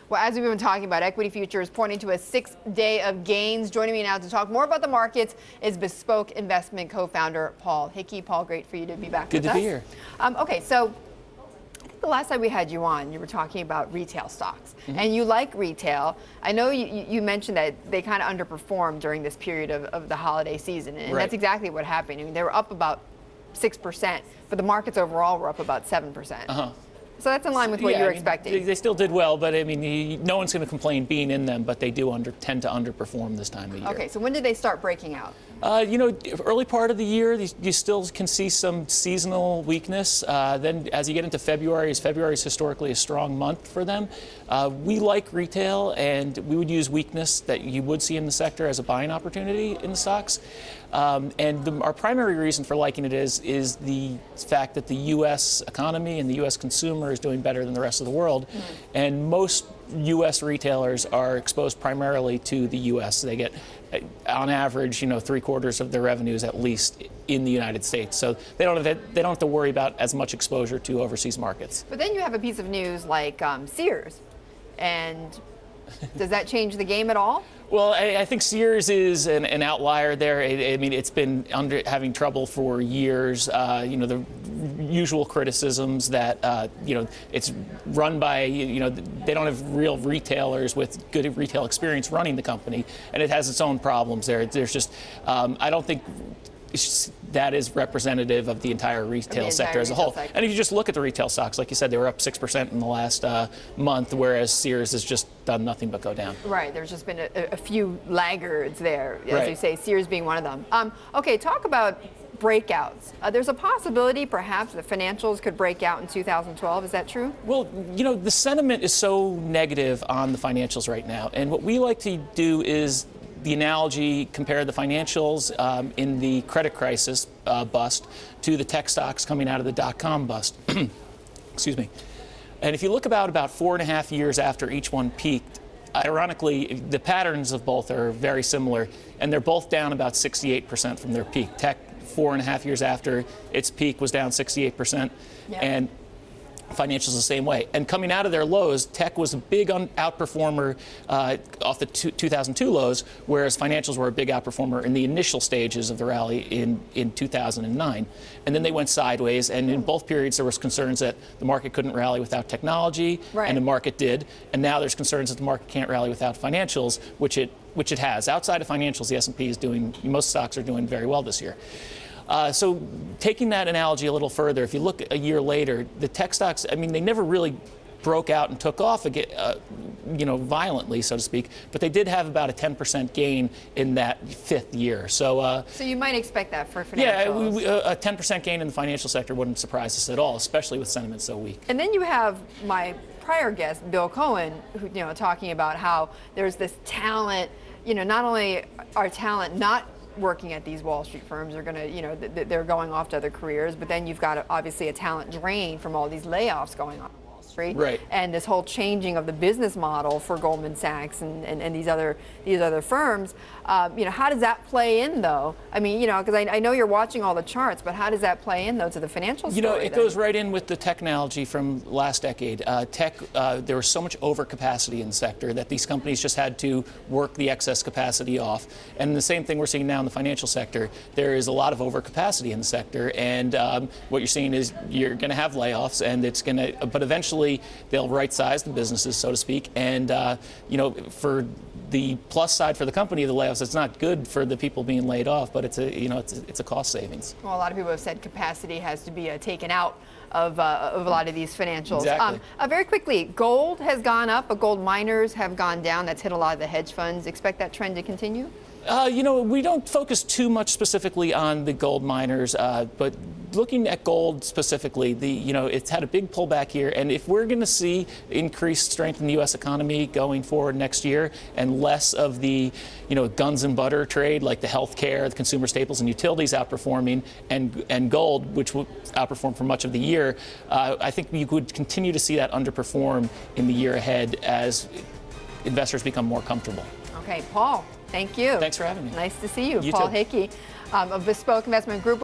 Well, as we've been talking about, equity futures pointing to a 6th day of gains. Joining me now to talk more about the markets is Bespoke Investment co-founder Paul Hickey. Paul, great for you to be back with us. Good to be here. Okay, so I think the last time we had you on, you were talking about retail stocks. And you like retail. I know you mentioned that they kind of underperformed during this period of the holiday season. And that's exactly what happened. I mean, they were up about 6%, but the markets overall were up about 7%. So that's in line with what you were expecting. They still did well, but I mean, no one's going to complain being in them, but they do tend to underperform this time of year. Okay, so when did they start breaking out? Early part of the year, you still can see some seasonal weakness. Then as you get into February is historically a strong month for them. We like retail, and we would use weakness that you would see in the sector as a buying opportunity in the stocks. Our primary reason for liking it is the fact that the U.S. economy and the U.S. consumer is doing better than the rest of the world. And most U.S. retailers are exposed primarily to the U.S. They get, on average, 3/4 of their revenues at least in the United States. So they don't have to worry about as much exposure to overseas markets. But then you have a piece of news like Sears, and does that change the game at all? Well, I think Sears is an outlier there. I mean, it's been having trouble for years. The usual criticisms that, it's run by, they don't have real retailers with good retail experience running the company, and it has its own problems there. There's just, I don't think that is representative of the entire retail sector as a whole. And if you just look at the retail stocks, like you said, they were up 6% in the last month, whereas Sears has just done nothing but go down. Right. There's just been a few laggards there, as you say, Sears being one of them. Okay, talk about breakouts. There's a possibility perhaps the financials could break out in 2012. Is that true? Well, the sentiment is so negative on the financials right now. And what we like to do is the analogy, compare the financials in the credit crisis bust to the tech stocks coming out of the dot-com bust. Excuse me. And if you look about 4.5 years after each one peaked, ironically, the patterns of both are very similar, and they're both down about 68% from their peak. Tech, 4.5 years after its peak, was down 68%, and financials the same way. And coming out of their lows, tech was a big outperformer off the 2002 lows, whereas financials were a big outperformer in the initial stages of the rally in 2009. And then they went sideways, and in both periods there was concerns that the market couldn't rally without technology, and the market did. And now there's concerns that the market can't rally without financials, which it has. Outside of financials, the S&P is doing, most stocks are doing very well this year. So taking that analogy a little further, if you look a year later, the tech stocks, I mean, they never really broke out and took off again, violently, so to speak, but they did have about a 10% gain in that 5th year. So you might expect that for financials. Yeah, a 10% gain in the financial sector wouldn't surprise us at all, especially with sentiment so weak. And then you have my prior guest, Bill Cohen, who, talking about how there's this talent, not only are talent not working at these Wall Street firms are going to, they're going off to other careers, but then you've got obviously a talent drain from all these layoffs going on Wall Street, and this whole changing of the business model for Goldman Sachs and these other firms. How does that play in, though? I mean, because I know you're watching all the charts, but how does that play in, though, to the financial story? It goes right in with the technology from last decade. There was so much overcapacity in the sector that these companies just had to work the excess capacity off. And the same thing we're seeing now in the financial sector. There is a lot of overcapacity in the sector, and what you're seeing is you're going to have layoffs, and it's going to, but eventually they'll right-size the businesses, so to speak. And for the plus side for the company of the layoffs, it's not good for the people being laid off, but it's a cost savings. Well, a lot of people have said capacity has to be taken out of a lot of these financials. Exactly. Very quickly, gold has gone up, but gold miners have gone down. That's hit a lot of the hedge funds. Expect that trend to continue? We don't focus too much specifically on the gold miners, but looking at gold specifically, it's had a big pullback here, and if we're going to see increased strength in the U.S. economy going forward next year, and less of the, guns and butter trade like the healthcare, the consumer staples, and utilities outperforming, and gold, which will outperform for much of the year, I think you could continue to see that underperform in the year ahead as investors become more comfortable. Okay, Paul, thank you. Thanks for having me. Nice to see you. You Paul too. Hickey of Bespoke Investment Group.